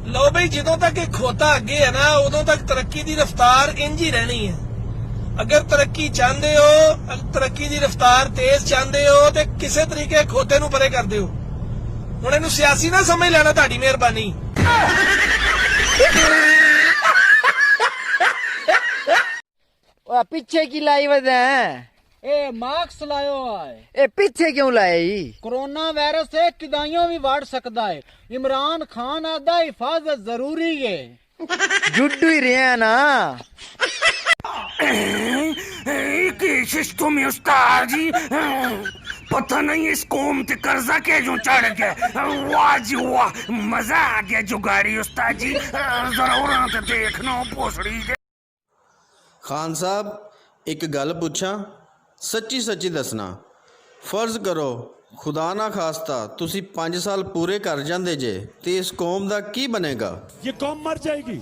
लो बई ਜਦੋਂ तक ਇਹ ਖੋਤਾ ਅੱਗੇ ਹੈ ਨਾ ਉਦੋਂ ਤੱਕ ਤਰੱਕੀ ਦੀ ਰਫ਼ਤਾਰ ਇੰਜ ਹੀ ਰਹਿਣੀ ਹੈ। ਅਗਰ ਤਰੱਕੀ ਚਾਹੁੰਦੇ ਹੋ, ਤਰੱਕੀ ਦੀ ਰਫ਼ਤਾਰ ਤੇਜ਼ ਚਾਹੁੰਦੇ ਹੋ ਤੇ ਕਿਸੇ ਤਰੀਕੇ ਖੋਤੇ ਨੂੰ ਪਰੇ ਕਰ ਦਿਓ। ਹੁਣ ਇਹਨੂੰ ਸਿਆਸੀ ਨਾ ਸਮਝ ਲੈਣਾ, ਤੁਹਾਡੀ ਮਿਹਰਬਾਨੀ। पीछे की लाई वजह ए मास्क लायो है। ए पीछे क्यों लाई? कोरोना वायरस से किदाइयों भी बढ़ सकता है। इमरान खान आदा हिफाजत जरूरी है। जुड्डू ही रहे ना। तुम उस्ताद जी पता नहीं इस कौम ते कर्जा के जो चढ़ गया। वाह जी वाह, मजा आ गया जुगाड़ी उस्ताद जी। जरा उन्हें तो देखना पोसड़ी के। खान साहब एक गल पूछा, सच्ची सच्ची दसना। फर्ज करो खुदा ना खास्ता तुसी 5 साल पूरे कर जांदे जे ते इस कौम दा की बनेगा? ये कौम मर जाएगी।